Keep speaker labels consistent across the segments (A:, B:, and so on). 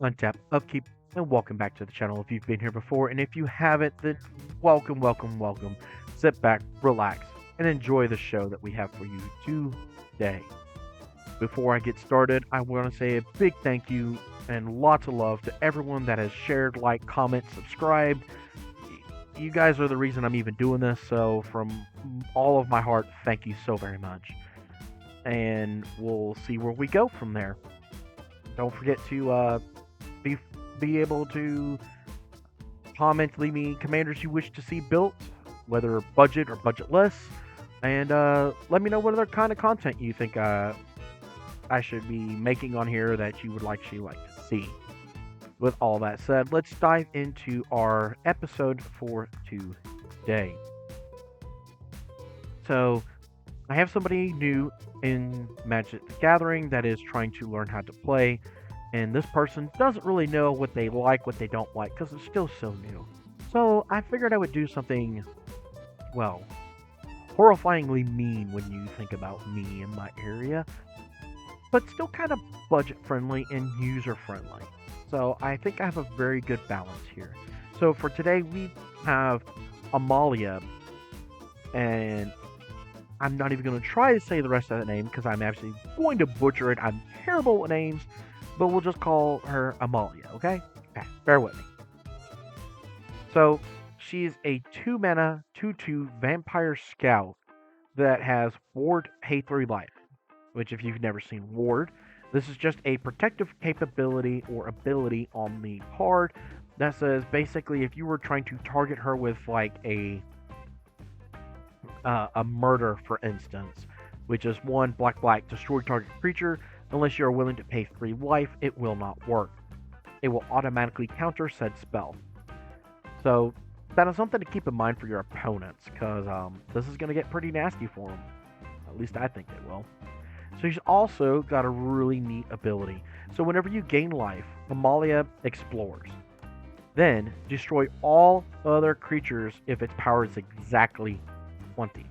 A: Untap, upkeep, and welcome back to the channel if you've been here before. And if you haven't, then welcome, welcome, welcome. Sit back, relax, and enjoy the show that we have for you today. Before I get started, I want to say a big thank you and lots of love to everyone that has shared, liked, comment, subscribed. You guys are the reason I'm even doing this, so from all of my heart, thank you so very much. And we'll see where we go from there. Don't forget to be be able to comment, leave me commanders you wish to see built, whether budget or budgetless, and let me know what other kind of content you think I should be making on here that you would actually like to see. With all that said, let's dive into our episode for today. So, I have somebody new in Magic the Gathering that is trying to learn how to play, and this person doesn't really know what they like, what they don't like, because it's still so new. So, I figured I would do something, well, horrifyingly mean when you think about me in my area, but still kind of budget friendly and user friendly. So I think I have a very good balance here. So for today, we have Amalia, and I'm not even going to try to say the rest of the name because I'm actually going to butcher it. I'm terrible with names, but we'll just call her Amalia, okay? Okay, bear with me. So she's a 2 mana, 2/2 vampire scout that has Ward Hey 3 life, which, if you've never seen Ward, this is just a protective capability or ability on the card that says basically if you were trying to target her with like a murder, for instance, which is one black black destroy target creature. Unless you are willing to pay 3 life, it will not work. It will automatically counter said spell. So that is something to keep in mind for your opponents, because this is going to get pretty nasty for them. At least I think it will. So she's also got a really neat ability. So whenever you gain life, Amalia explores. Then destroy all other creatures if its power is exactly 20.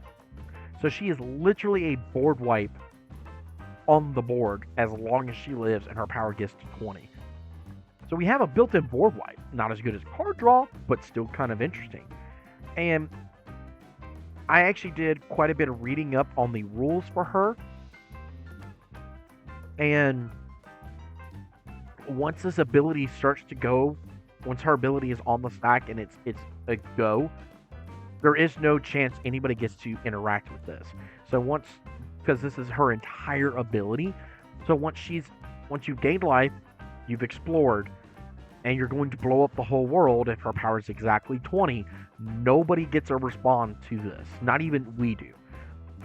A: So she is literally a board wipe on the board as long as she lives and her power gets to 20. So we have a built-in board wipe. Not as good as card draw, but still kind of interesting. And I actually did quite a bit of reading up on the rules for her. And once this ability starts to go, once her ability is on the stack and it's a go, there is no chance anybody gets to interact with this. So once, because this is her entire ability, so once you've gained life, you've explored, and you're going to blow up the whole world if her power is exactly 20, nobody gets a respawn to this. Not even we do.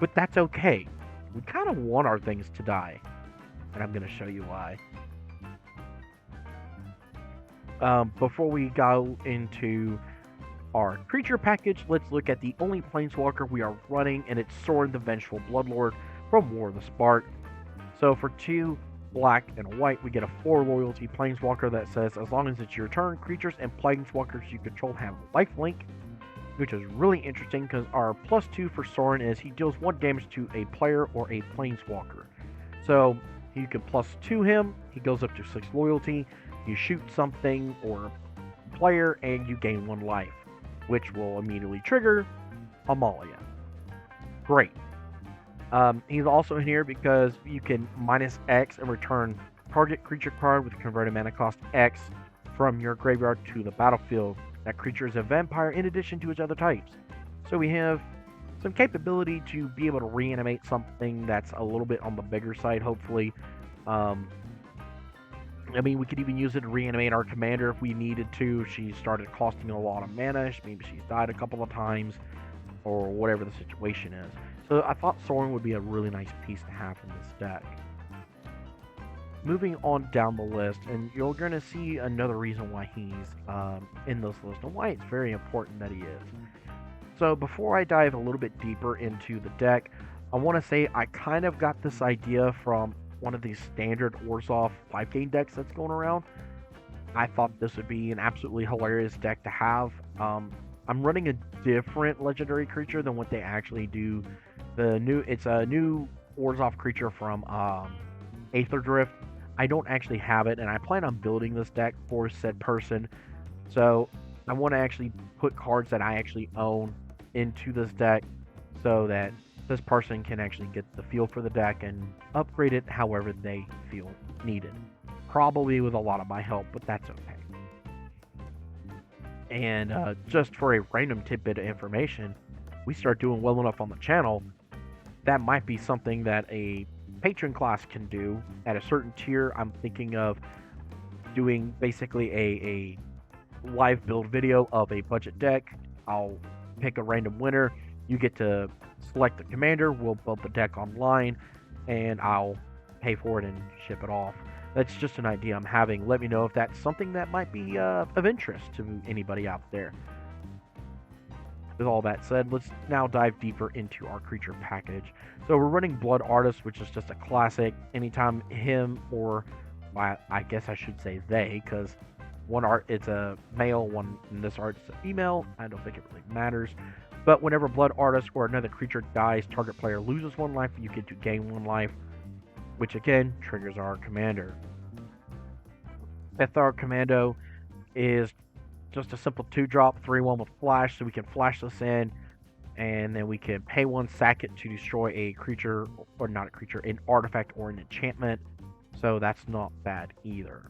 A: But that's okay. We kind of want our things to die. And I'm going to show you why. Before we go into our creature package, let's look at the only planeswalker we are running, and it's Sorin the Vengeful Bloodlord from War of the Spark. So for 2 black and white, we get a 4 loyalty planeswalker that says as long as it's your turn, creatures and planeswalkers you control have lifelink, which is really interesting because our +2 for Sorin is he deals 1 damage to a player or a planeswalker. So you can +2 him, he goes up to 6 loyalty, you shoot something or player, and you gain 1 life, which will immediately trigger Amalia. Great. He's also in here because you can -X and return target creature card with converted mana cost X from your graveyard to the battlefield. That creature is a vampire in addition to its other types. So we have some capability to be able to reanimate something that's a little bit on the bigger side, hopefully. I mean, we could even use it to reanimate our commander if we needed to. She started costing a lot of mana. Maybe she's died a couple of times, or whatever the situation is. So I thought Sorin would be a really nice piece to have in this deck. Moving on down the list, and you're going to see another reason why he's in this list and why it's very important that he is. So before I dive a little bit deeper into the deck, I want to say I kind of got this idea from one of these standard Orzhov 5-game decks that's going around. I thought this would be an absolutely hilarious deck to have. I'm running a different legendary creature than what they actually do. It's a new Orzhov creature from Aether Drift. I don't actually have it, and I plan on building this deck for said person. So I want to actually put cards that I actually own into this deck so that this person can actually get the feel for the deck and upgrade it however they feel needed. Probably with a lot of my help, but that's okay. And just for a random tidbit of information, we start doing well enough on the channel, that might be something that a patron class can do at a certain tier. I'm thinking of doing basically a live build video of a budget deck. I'll pick a random winner. You get to select the commander. We'll build the deck online, and I'll pay for it and ship it off. That's just an idea I'm having. Let me know if that's something that might be of interest to anybody out there. With all that said, let's now dive deeper into our creature package. So we're running Blood Artist, which is just a classic. Anytime him or, I guess I should say they, because one art it's a male, one in this art it's a female. I don't think it really matters. But whenever Blood Artist or another creature dies, target player loses 1 life, you get to gain 1 life, which again triggers our commander. Our Commando is just a simple 2-drop, 3/1 with flash, so we can flash this in, and then we can pay 1, sack it to destroy a creature, or not a creature, an artifact or an enchantment, so that's not bad either.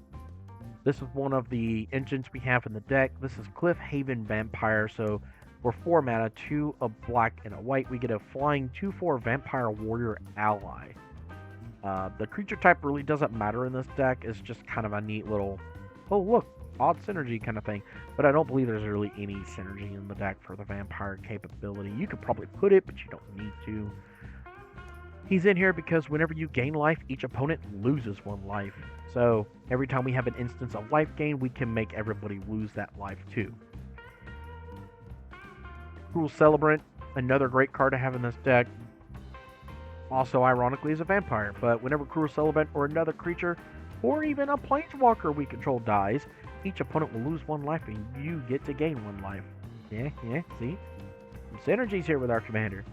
A: This is one of the engines we have in the deck. This is Cliff Haven Vampire, so for 4 mana, 2 a black and a white, we get a flying 2/4 Vampire Warrior ally. The creature type really doesn't matter in this deck. It's just kind of a neat little, oh look, odd synergy kind of thing. But I don't believe there's really any synergy in the deck for the vampire capability. You could probably put it, but you don't need to. He's in here because whenever you gain life, each opponent loses 1 life. So every time we have an instance of life gain, we can make everybody lose that life too. Cruel Celebrant, another great card to have in this deck. Also, ironically, is a vampire, but whenever Cruel Celebrant or another creature, or even a planeswalker we control dies, each opponent will lose 1 life and you get to gain 1 life. Yeah, see? Some synergies here with our commander.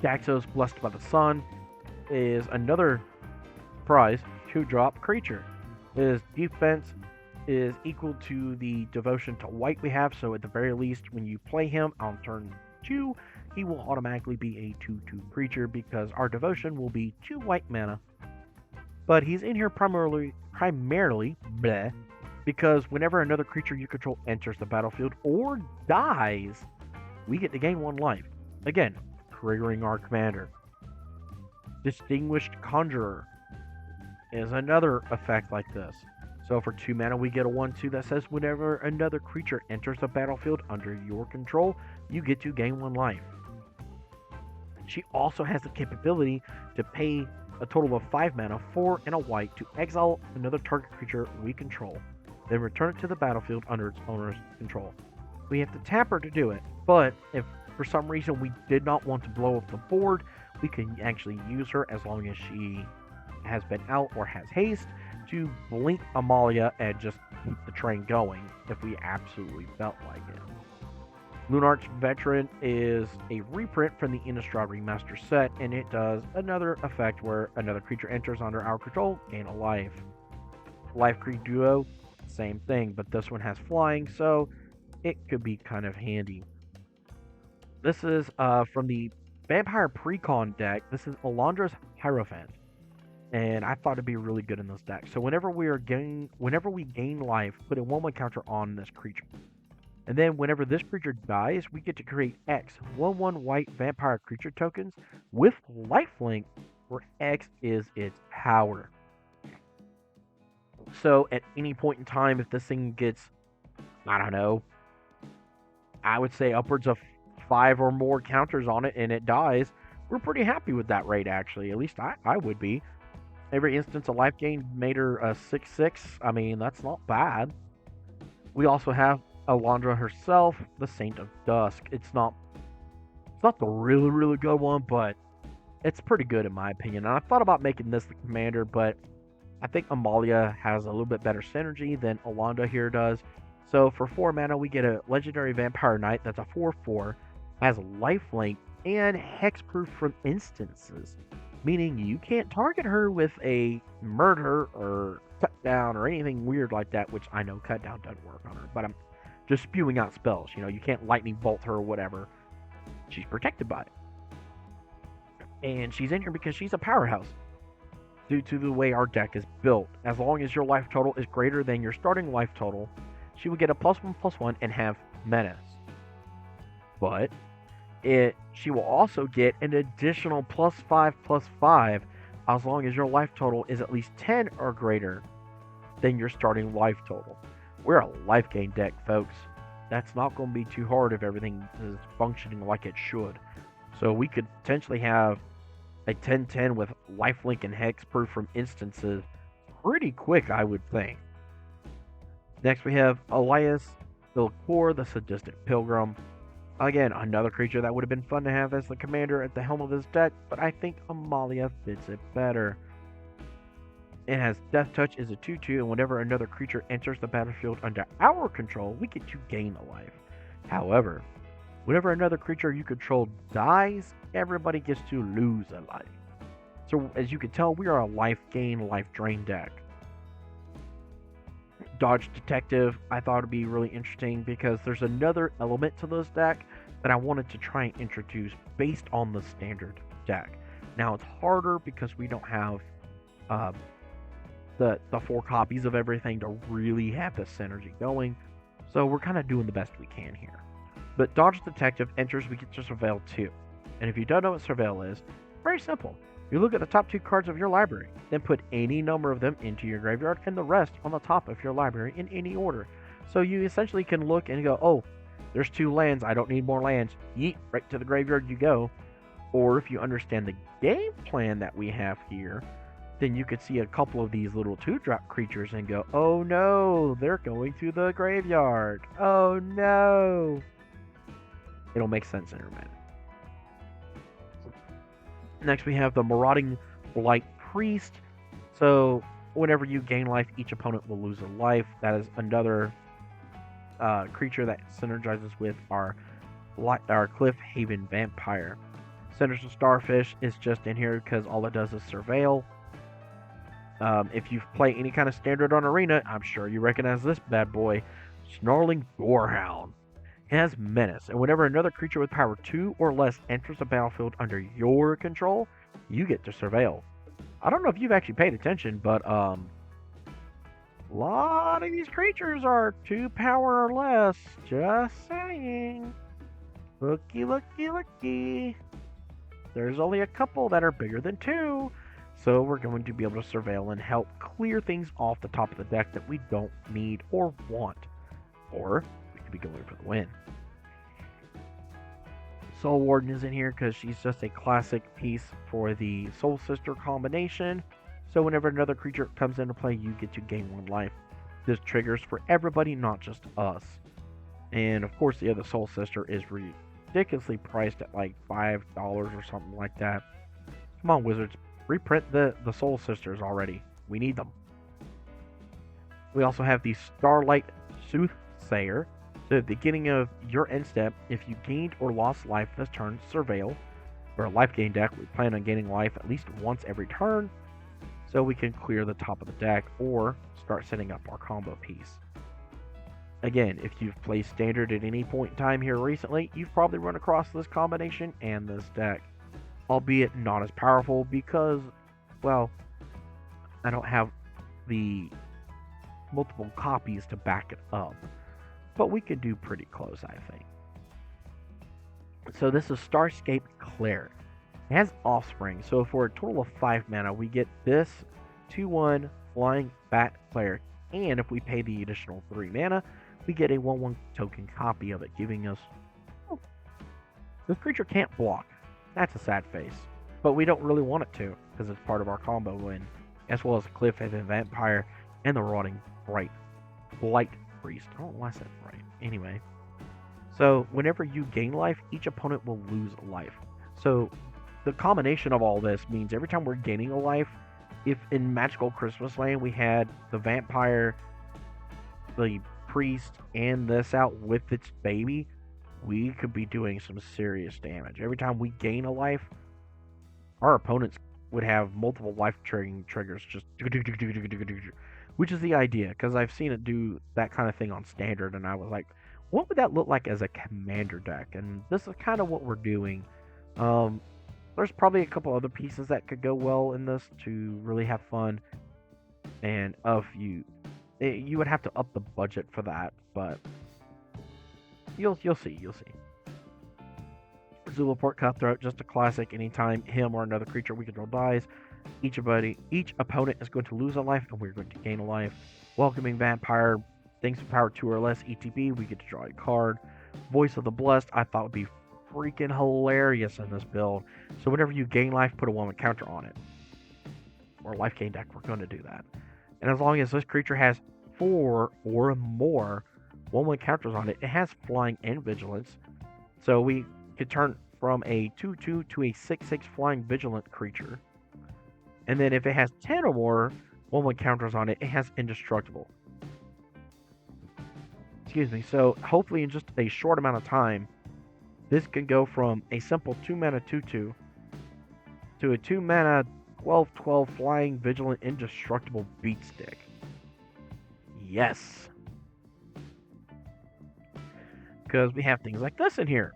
A: Daxos, Blessed by the Sun, is another prize 2-drop creature. His defense is equal to the devotion to white we have, so at the very least, when you play him on turn 2, he will automatically be a 2/2 creature because our devotion will be 2 white mana. But he's in here primarily bleh, because whenever another creature you control enters the battlefield or dies, we get to gain 1 life. Again, triggering our commander. Distinguished Conjurer is another effect like this. So for 2 mana, we get a 1/2 that says whenever another creature enters the battlefield under your control, you get to gain 1 life. She also has the capability to pay a total of 5 mana, 4 and a white, to exile another target creature we control, then return it to the battlefield under its owner's control. We have to tap her to do it, but if for some reason we did not want to blow up the board, we can actually use her as long as she has been out or has haste to blink Amalia and just keep the train going if we absolutely felt like it. Lunarch Veteran is a reprint from the Innistrad Remaster set, and it does another effect where another creature enters under our control, gain a life. Life Creed Duo, same thing, but this one has flying, so it could be kind of handy. This is from the Vampire Precon deck. This is Alondra's Hierophant, and I thought it'd be really good in this deck. So whenever we gain life, put a 1/1 counter on this creature. And then whenever this creature dies, we get to create X 1/1 white vampire creature tokens with lifelink, where X is its power. So at any point in time, if this thing gets, I don't know, I would say upwards of 5 or more counters on it and it dies, we're pretty happy with that rate, actually. At least I would be. Every instance of life gain made her a 6/6. I mean, that's not bad. We also have Alondra herself, the Saint of Dusk. It's not the really good one, but it's pretty good in my opinion. And I thought about making this the commander, but I think Amalia has a little bit better synergy than Alondra here does. So for 4 mana, we get a Legendary Vampire Knight that's a 4/4, has lifelink, and hexproof from instances. meaning you can't target her with a murder or cut down or anything weird like that, which I know cut down doesn't work on her, but I'm just spewing out spells. You can't lightning bolt her or whatever. She's protected by it. And she's in here because she's a powerhouse due to the way our deck is built. As long as your life total is greater than your starting life total, she would get a +1/+1 and have menace. But she will also get an additional +5/+5 as long as your life total is at least 10 or greater than your starting life total. We're a life gain deck, folks. That's not going to be too hard if everything is functioning like it should. So we could potentially have a 10/10 with lifelink and hexproof from instances pretty quick, I would think. Next we have Elias Vilcor, the Sadistic Pilgrim. Again, another creature that would have been fun to have as the commander at the helm of this deck, but I think Amalia fits it better. It has Death Touch is a 2/2, and whenever another creature enters the battlefield under our control, we get to gain a life. However, whenever another creature you control dies, everybody gets to lose a life. So as you can tell, we are a life gain, life drain deck. Dodge Detective, I thought would be really interesting because there's another element to this deck that I wanted to try and introduce based on the standard deck. Now it's harder because we don't have the 4 copies of everything to really have the synergy going, so we're kind of doing the best we can here. But Dodge Detective enters, we get to Surveil 2. And if you don't know what Surveil is, very simple. You look at the top 2 cards of your library, then put any number of them into your graveyard and the rest on the top of your library in any order. So you essentially can look and go, oh, there's 2 lands, I don't need more lands. Yeet, right to the graveyard you go. Or if you understand the game plan that we have here, then you could see a couple of these little 2-drop creatures and go, oh no, they're going to the graveyard. Oh no. It'll make sense in a minute. Next we have the Marauding Blight Priest. So whenever you gain life, each opponent will lose a life. That is another creature that synergizes with our Cliff Haven Vampire. Sinister Starfish is just in here because all it does is surveil. If you play any kind of standard on Arena, I'm sure you recognize this bad boy. Snarling Gorehound. It has menace, and whenever another creature with power 2 or less enters the battlefield under your control, you get to surveil. I don't know if you've actually paid attention, but a lot of these creatures are 2 power or less. Just saying. Looky, looky, looky. There's only a couple that are bigger than 2, so we're going to be able to surveil and help clear things off the top of the deck that we don't need or want. Or be going for the win. Soul Warden is in here because she's just a classic piece for the Soul Sister combination. So whenever another creature comes into play, you get to gain 1 life. This triggers for everybody, not just us. And of course, the other Soul Sister is ridiculously priced at like $5 or something like that. Come on, Wizards, reprint the Soul Sisters already. We need them. We also have the Starlight Soothsayer. So at the beginning of your end step, if you gained or lost life this turn, surveil. For a life gain deck, we plan on gaining life at least once every turn, so we can clear the top of the deck or start setting up our combo piece. Again, if you've played standard at any point in time here recently, you've probably run across this combination and this deck. Albeit not as powerful because, well, I don't have the multiple copies to back it up. But we could do pretty close, I think. So this is Starscape Cleric. It has Offspring, so for a total of 5 mana, we get this 2/1 Flying Bat Cleric, and if we pay the additional 3 mana, we get a 1/1 token copy of it, giving us... Oh, this creature can't block. That's a sad face. But we don't really want it to, because it's part of our combo win, as well as the Cliff Haven Vampire and the Rotting Blight Priest. I don't know why I said right. Anyway. So, whenever you gain life, each opponent will lose a life. So, the combination of all this means every time we're gaining a life, if in Magical Christmas Land we had the Vampire, the Priest, and this out with its baby, we could be doing some serious damage. Every time we gain a life, our opponents would have multiple life triggers, just which is the idea because I've seen it do that kind of thing on standard, and I was like, what would that look like as a commander deck? And this is kind of what we're doing. Um, there's probably a couple other pieces that could go well in this to really have fun, and of you would have to up the budget for that, but you'll see. Zulaport Cutthroat, just a classic. Anytime him or another creature we control dies, each opponent is going to lose a life, and we're going to gain a life. Welcoming Vampire, things with power 2 or less ETB, we get to draw a card. Voice of the Blessed, I thought would be freaking hilarious in this build. So whenever you gain life, put a 1 counter on it. Or life gain deck, we're going to do that. And as long as this creature has 4 or more 1/1 counters on it, it has flying and vigilance. So we could turn from a 2/2 to a 6/6 flying vigilant creature. And then if it has 10 or more 1/1 counters on it, it has indestructible. Excuse me. So hopefully in just a short amount of time, this can go from a simple 2 mana 2/2 to a 2 mana 12/12 flying vigilant indestructible beat stick. Yes. Because we have things like this in here.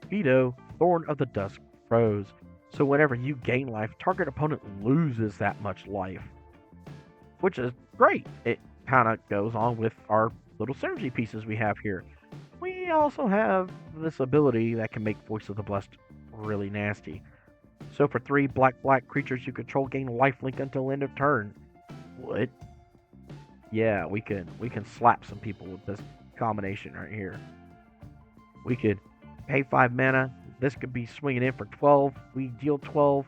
A: Veto, Thorn of the Dusk Rose. So whenever you gain life, target opponent loses that much life. Which is great. It kind of goes on with our little synergy pieces we have here. We also have this ability that can make Voice of the Blessed really nasty. So for 3 black creatures you control gain lifelink until end of turn. What? Yeah, we can slap some people with this combination right here. We could pay 5 mana. This could be swinging in for 12. We deal 12,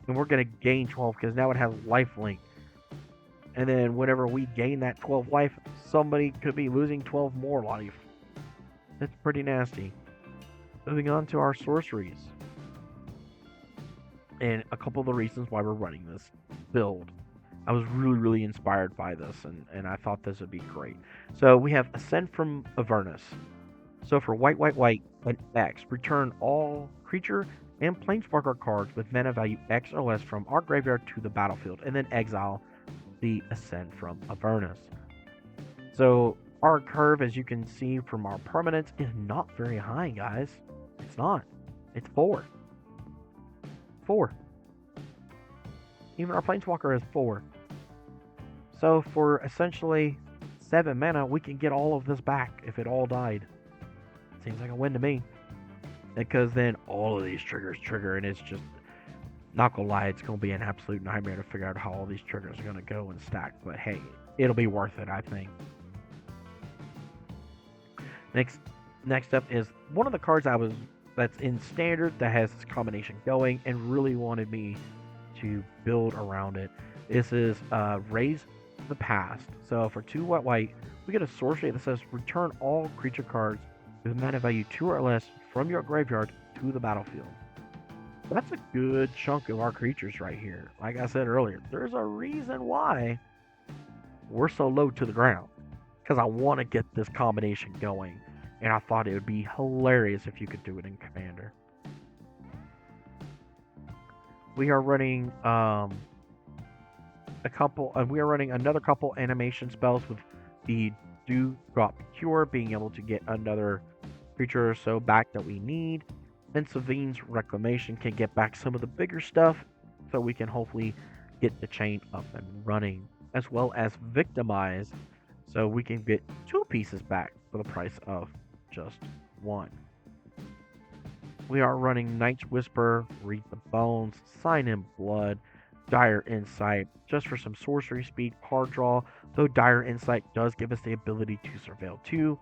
A: and we're going to gain 12 because now it has lifelink. And then whenever we gain that 12 life, somebody could be losing 12 more life. That's pretty nasty. Moving on to our sorceries. And a couple of the reasons why we're running this build. I was really inspired by this, and I thought this would be great. So we have Ascend from Avernus. So for white, an X, return all creature and planeswalker cards with mana value X or less from our graveyard to the battlefield, and then exile the Ascend from Avernus. So our curve, as you can see from our permanents, is not very high, guys. It's not. It's 4. 4. Even our planeswalker is 4. So for essentially 7 mana, we can get all of this back if it all died. Seems like a win to me. Because then all of these triggers trigger, and it's just, not gonna lie, it's gonna be an absolute nightmare to figure out how all these triggers are gonna go and stack. But hey, it'll be worth it, I think. Next up is one of the cards that's in standard that has this combination going and really wanted me to build around it. This is Raise the Past. So for 2 white, we get a sorcery that says return all creature cards with mana value 2 or less from your graveyard to the battlefield. That's a good chunk of our creatures right here. Like I said earlier, there's a reason why we're so low to the ground. Because I want to get this combination going. And I thought it would be hilarious if you could do it in Commander. We are running another couple animation spells with the Dewdrop Cure, being able to get another creature or so back that we need. And Savine's Reclamation can get back some of the bigger stuff, so we can hopefully get the chain up and running, as well as Victimize, so we can get 2 pieces back for the price of just 1. We are running Night's Whisper, Read the Bones, Sign in Blood, Dire Insight, just for some sorcery speed card draw, though Dire Insight does give us the ability to surveil too.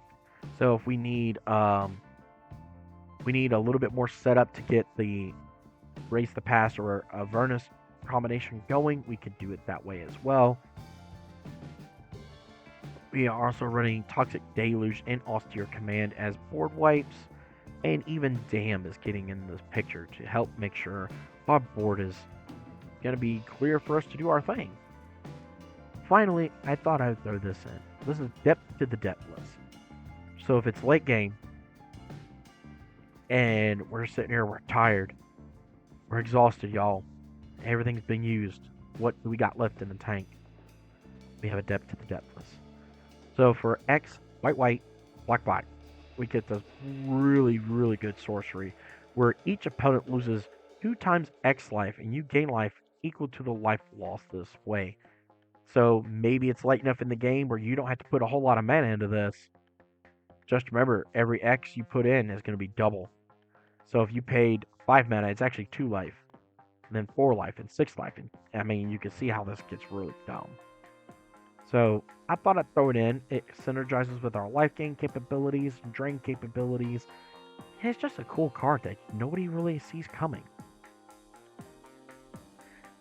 A: So if we need a little bit more setup to get the Race the Past or Avernus combination going, we could do it that way as well. We are also running Toxic Deluge and Austere Command as board wipes, and even Dam is getting in this picture to help make sure our board is going to be clear for us to do our thing. Finally, I thought I would throw this in. This is Depth to the Depthless. So if it's late game, and we're sitting here, we're tired, we're exhausted, y'all, Everything's been used. What do we got left in the tank? We have Adept to the Depthless. So for X, white, white, black, black, we get this really, really good sorcery where each opponent loses 2 times X life and you gain life equal to the life lost this way. So maybe it's late enough in the game where you don't have to put a whole lot of mana into this. Just remember, every X you put in is going to be double. So if you paid 5 mana, it's actually 2 life, and then 4 life, and 6 life. And I mean, you can see how this gets really dumb. So I thought I'd throw it in. It synergizes with our life gain capabilities, drain capabilities, and it's just a cool card that nobody really sees coming.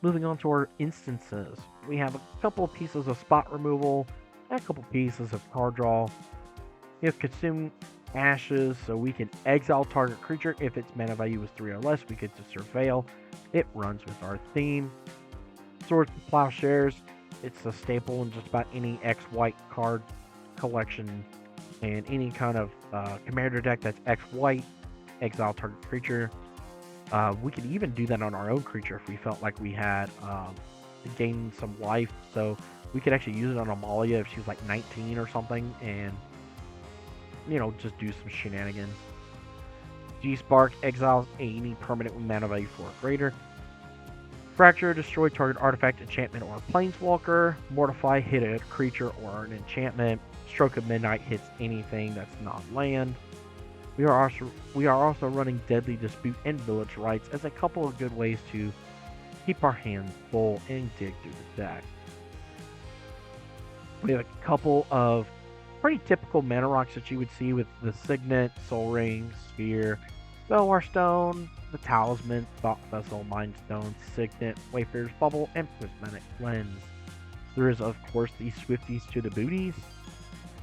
A: Moving on to our instances, we have a couple of pieces of spot removal, and a couple pieces of card draw. We have Consume Ashes, so we can exile target creature. If its mana value is 3 or less, we get to Surveil. It runs with our theme. Swords to Plowshares, it's a staple in just about any X-White card collection and any kind of commander deck that's X-White, exile target creature. We could even do that on our own creature if we felt like we had to gain some life. So we could actually use it on Amalia if she's like 19 or something and, you know, just do some shenanigans. G-Spark exiles any permanent with mana value 4 or greater. Fracture, destroy target artifact, enchantment, or planeswalker. Mortify, hit a creature or an enchantment. Stroke of Midnight hits anything that's not land. We are also running Deadly Dispute and Village Rites as a couple of good ways to keep our hands full and dig through the deck. We have a couple of pretty typical mana rocks that you would see with the Signet, Soul Ring, Sphere, Belwar Stone, the Talisman, Thought Vessel, Mind Stone, Signet, Wayfarer's Bubble, and Prismatic Lens. There is, of course, the Swifties to the Booties,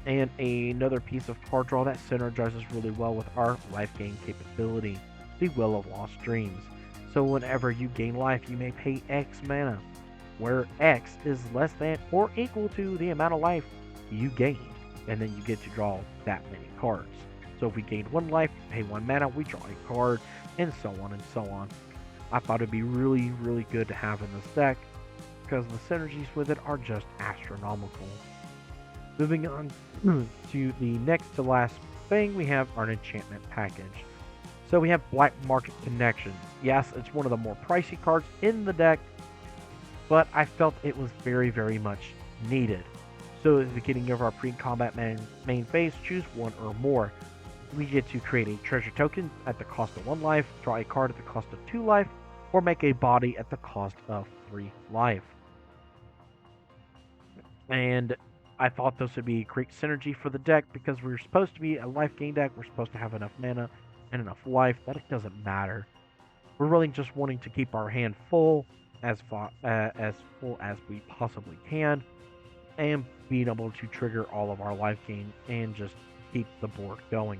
A: and another piece of card draw that synergizes really well with our life gain capability, the Will of Lost Dreams. So whenever you gain life, you may pay X mana, where X is less than or equal to the amount of life you gained, and then you get to draw that many cards. So if we gained 1 life, pay 1 mana, we draw a card, and so on and so on. I thought it'd be really, really good to have in this deck, because the synergies with it are just astronomical. Moving on to the next to last thing, we have our enchantment package. So we have Black Market Connection. Yes, it's one of the more pricey cards in the deck, but I felt it was very, very much needed. So at the beginning of our pre-combat main phase, choose 1 or more. We get to create a treasure token at the cost of 1 life, draw a card at the cost of 2 life, or make a body at the cost of 3 life. And I thought this would be a great synergy for the deck because we're supposed to be a life gain deck. We're supposed to have enough mana and enough life that it doesn't matter. We're really just wanting to keep our hand full, as full as we possibly can, and being able to trigger all of our life gain and just keep the board going.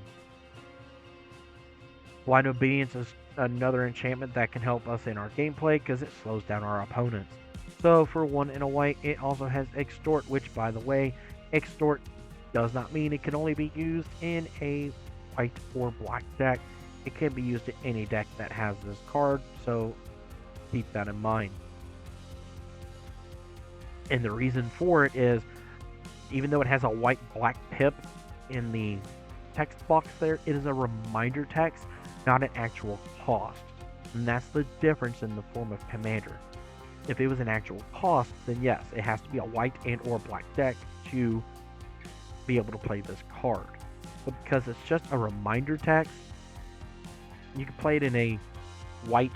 A: Blind Obedience is another enchantment that can help us in our gameplay because it slows down our opponents. So for 1 and a white, it also has Extort, which, by the way, Extort does not mean it can only be used in a white or black deck. It can be used in any deck that has this card, so keep that in mind. And the reason for it is, even though it has a white-black pip in the text box there, it is a reminder text, not an actual cost. And that's the difference in the form of commander. If it was an actual cost, then yes, it has to be a white and or black deck to be able to play this card. But because it's just a reminder text, you can play it in a white,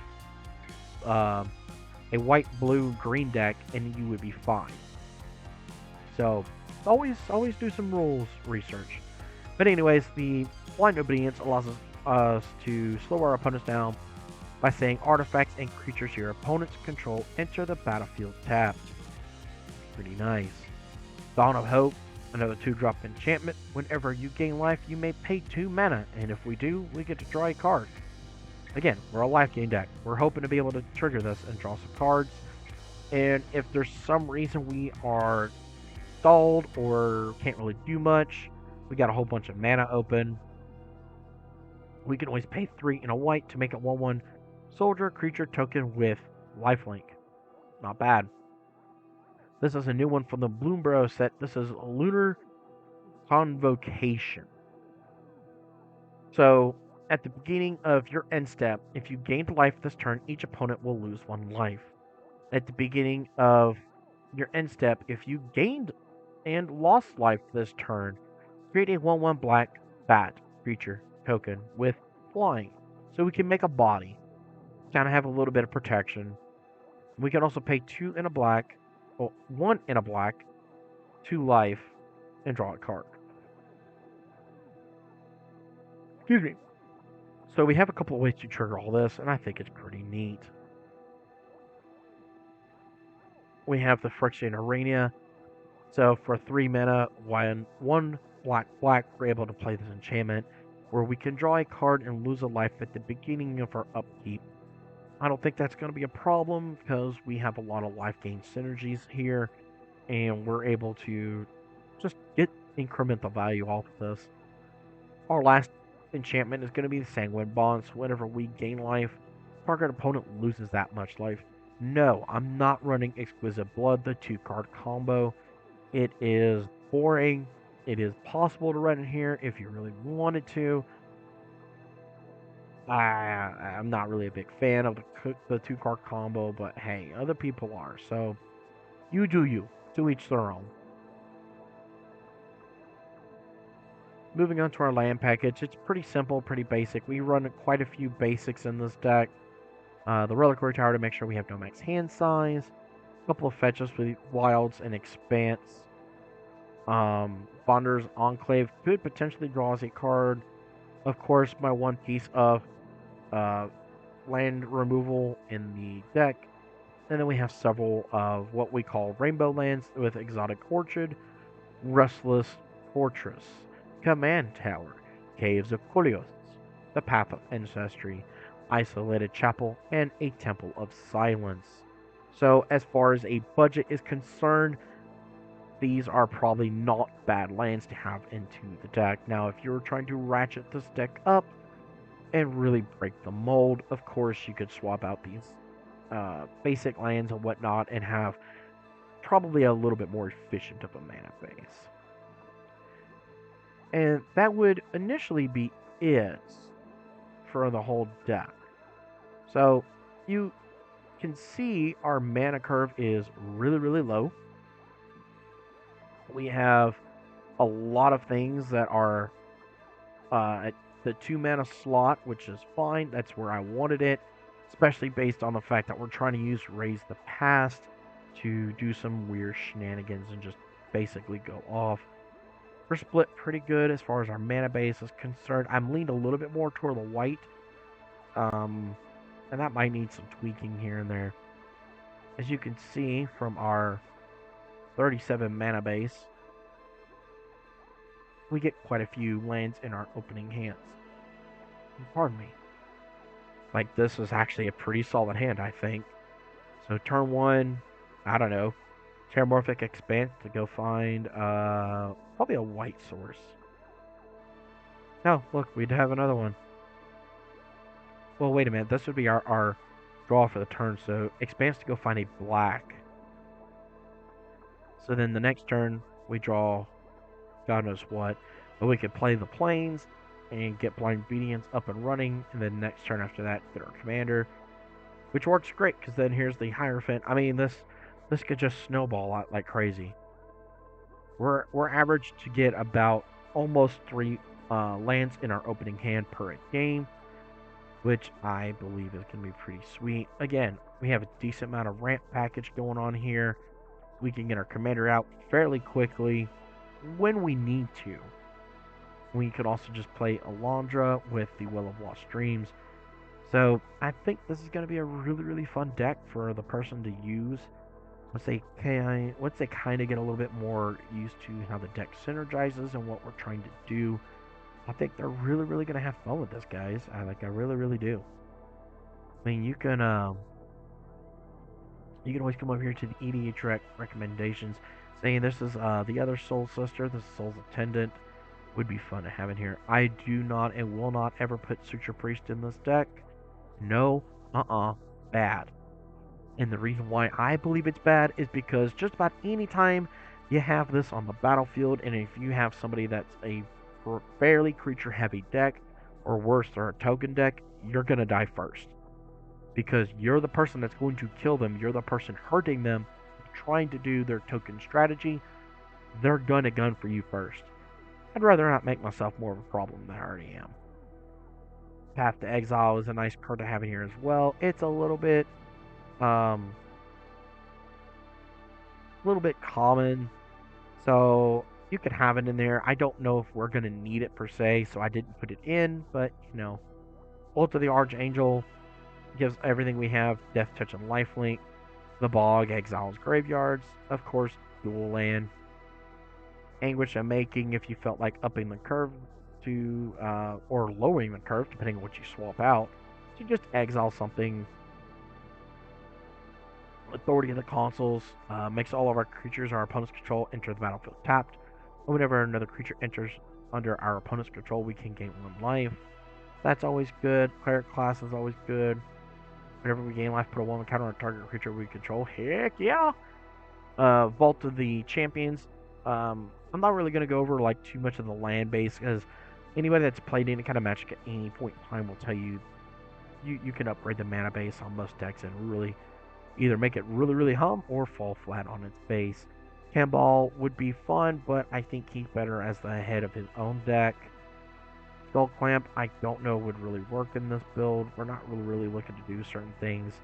A: blue, green deck, and you would be fine. So always do some rules research. But anyways, the Blind Obedience allows us to slow our opponents down by saying artifacts and creatures your opponents control enter the battlefield tapped. Pretty nice. Dawn of Hope, another 2-drop enchantment. Whenever you gain life, you may pay 2 mana, and if we do, we get to draw a card. Again, we're a life gain deck. We're hoping to be able to trigger this and draw some cards. And if there's some reason we are stalled or can't really do much, we got a whole bunch of mana open, we can always pay 3 and a white to make it 1/1 soldier creature token with lifelink. Not bad. This is a new one from the Bloomborough set. This is Lunar Convocation. So, at the beginning of your end step, if you gained life this turn, each opponent will lose 1 life. At the beginning of your end step, if you gained and lost life this turn, create a 1/1 black bat creature token with flying. So we can make a body, kind of have a little bit of protection. We can also pay 2 in a black, well, 1 in a black, 2 life, and draw a card. Excuse me. So we have a couple of ways to trigger all this, and I think it's pretty neat. We have the Phyrexian Arena. So for 3 mana, 1 black, we're able to play this enchantment where we can draw a card and lose a life at the beginning of our upkeep. I don't think that's going to be a problem because we have a lot of life gain synergies here, and we're able to just get incremental value off of this. Our last enchantment is going to be the Sanguine Bond, so whenever we gain life, target opponent loses that much life. No, I'm not running Exquisite Blood, the 2-card combo. It is boring. It is possible to run it here if you really wanted to. I'm not really a big fan of the 2-card combo, but hey, other people are. So you do you. To each their own. Moving on to our land package, it's pretty simple, pretty basic. We run quite a few basics in this deck. The Reliquary Tower to make sure we have no max hand size. A couple of fetches with Wilds and Expanse. Bonder's Enclave could potentially draw us a card. Of course, my one piece of land removal in the deck. And then we have several of what we call rainbow lands with Exotic Orchard, Restless Fortress, Command Tower, Caves of Kolios, the Path of Ancestry, Isolated Chapel, and a Temple of Silence. So as far as a budget is concerned, these are probably not bad lands to have into the deck. Now, if you're trying to ratchet this deck up and really break the mold, of course, you could swap out these basic lands and whatnot and have probably a little bit more efficient of a mana base. And that would initially be it for the whole deck. So you can see our mana curve is really, really low. We have a lot of things that are at the 2 mana slot, which is fine. That's where I wanted it, especially based on the fact that we're trying to use Raise the Past to do some weird shenanigans and just basically go off. We're split pretty good as far as our mana base is concerned. I'm leaned a little bit more toward the white, and that might need some tweaking here and there. As you can see from our 37 mana base, we get quite a few lands in our opening hands. Pardon me. Like, this is actually a pretty solid hand, I think. So turn 1, I don't know, Terramorphic Expanse to go find probably a white source. No, look, we'd have another one. Well, wait a minute. This would be our draw for the turn. So Expanse to go find a black. So then the next turn, we draw God knows what. But we could play the Plains and get Blind Obedience up and running. And then next turn after that, get our commander. Which works great, because then here's the Hierophant. I mean, this could just snowball like crazy. We're average to get about almost 3 lands in our opening hand per game, which I believe is going to be pretty sweet. Again, we have a decent amount of ramp package going on here. We can get our commander out fairly quickly when we need to. We could also just play Alondra with the Well of Lost Dreams. So I think this is going to be a really, really fun deck for the person to use. Once they kind of get a little bit more used to how the deck synergizes and what we're trying to do, I think they're really, really going to have fun with this, guys. I really, really do. I mean, you can always come over here to the EDH recommendations, saying this is the other Soul Sister, this is Soul's Attendant. Would be fun to have in here. I do not and will not ever put Suture Priest in this deck. No, bad. And the reason why I believe it's bad is because just about any time you have this on the battlefield, and if you have somebody that's a fairly creature heavy deck, or worse, they're a token deck, you're going to die first. Because you're the person that's going to kill them, you're the person hurting them, trying to do their token strategy, they're going to gun for you first. I'd rather not make myself more of a problem than I already am. Path to Exile is a nice card to have in here as well. It's um, a little bit common, so you can have it in there. I don't know if we're gonna need it per se, so I didn't put it in. But Ult of the Archangel gives everything we have: Death Touch and Lifelink. The Bog exiles graveyards, of course. Dual land. Anguish and Making if you felt like upping the curve to or lowering the curve, depending on what you swap out. So just exile something. Authority of the Consuls makes all of our creatures our opponent's control enter the battlefield tapped. And whenever another creature enters under our opponent's control, we can gain 1 life. That's always good. Cleric class is always good. Whenever we gain life, put a 1 counter on a target creature we control. Heck yeah! Vault of the Champions. I'm not really going to go over like too much of the land base, because anybody that's played any kind of Magic at any point in time will tell you you can upgrade the mana base on most decks and really either make it really, really hum or fall flat on its base. Camball would be fun, but I think he's better as the head of his own deck. Skull Clamp, I don't know would really work in this build. We're not really looking to do certain things.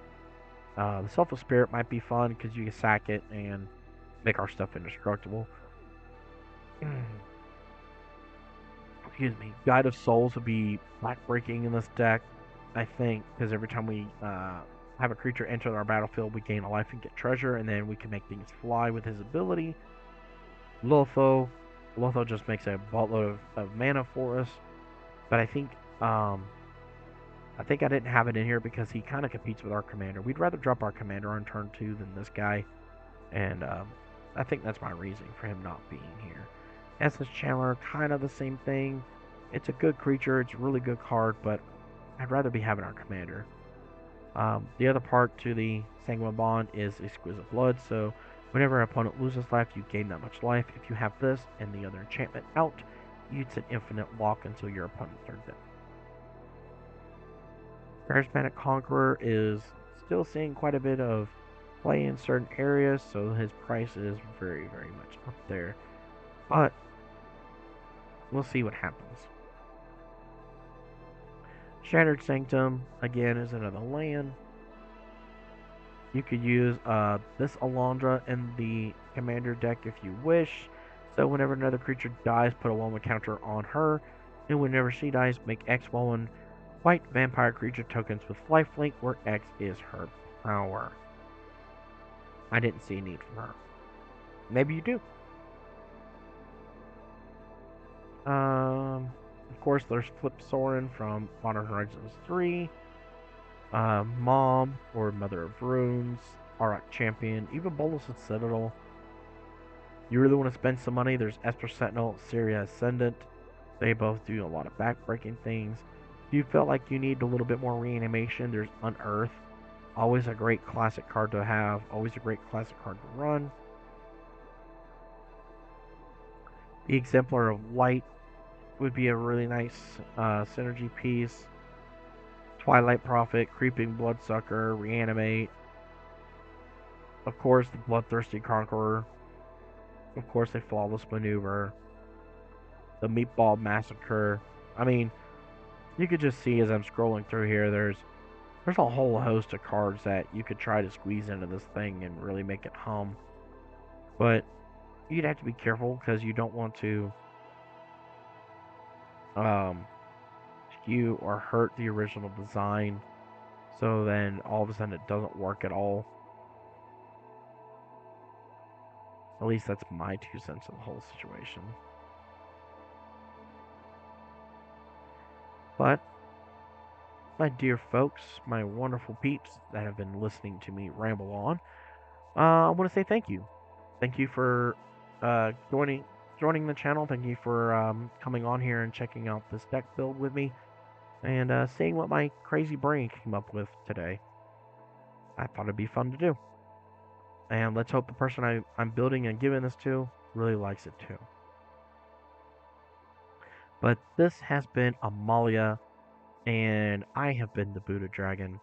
A: The Selfless Spirit might be fun because you can sack it and make our stuff indestructible. Excuse me. Guide of Souls would be backbreaking in this deck, I think, because every time we have a creature enter our battlefield, we gain a life and get treasure, and then we can make things fly with his ability. Lotho just makes a boatload of mana for us, but I think I didn't have it in here because he kind of competes with our commander. We'd rather drop our commander on turn 2 than this guy, and I think that's my reasoning for him not being here. Essence Channeler, kind of the same thing. It's a good creature, it's a really good card, but I'd rather be having our commander. The other part to the Sanguine Bond is Exquisite Blood, so whenever an opponent loses life, you gain that much life. If you have this and the other enchantment out, it's an infinite lock until your opponent turns it. Charismatic Conqueror is still seeing quite a bit of play in certain areas, so his price is very, very much up there. But we'll see what happens. Shattered Sanctum, again, is another land. You could use this Alondra in the commander deck if you wish. So whenever another creature dies, put a 1/1 counter on her. And whenever she dies, make X 1/1 white vampire creature tokens with lifelink, where X is her power. I didn't see a need for her. Maybe you do. Of course, there's Flip Soren from Modern Horizons 3. Mom, or Mother of Runes, Arak Champion, even Bolas' Citadel. You really want to spend some money, there's Esper Sentinel, Syria Ascendant. They both do a lot of backbreaking things. If you felt like you need a little bit more reanimation, there's Unearth. Always a great classic card to have, always a great classic card to run. The Exemplar of Light would be a really nice synergy piece. Twilight Prophet, Creeping Bloodsucker, Reanimate. Of course, the Bloodthirsty Conqueror. Of course, a Flawless Maneuver. The Meatball Massacre. I mean, you could just see as I'm scrolling through here, there's a whole host of cards that you could try to squeeze into this thing and really make it hum. But you'd have to be careful because you don't want to skew or hurt the original design, so then all of a sudden it doesn't work at all. At least that's my 2 cents of the whole situation. But my dear folks, my wonderful peeps that have been listening to me ramble on, I want to say thank you. Thank you for joining the channel. Thank you for coming on here and checking out this deck build with me, and seeing what my crazy brain came up with today. I thought it'd be fun to do. And let's hope the person I'm building and giving this to really likes it too. But this has been Amalia, and I have been the Buddha Dragon.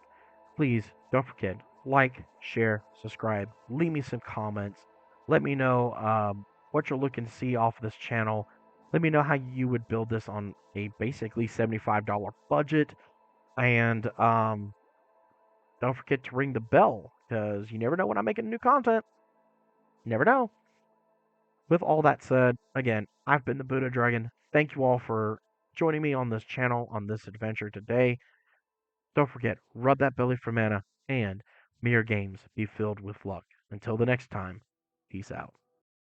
A: Please don't forget, like, share, subscribe, leave me some comments. Let me know what you're looking to see off of this channel. Let me know how you would build this on a basically $75 budget. And don't forget to ring the bell because you never know when I'm making new content. You never know. With all that said, again, I've been the Buddha Dragon. Thank you all for joining me on this channel on this adventure today. Don't forget, rub that belly for mana, and may your games be filled with luck. Until the next time, peace out.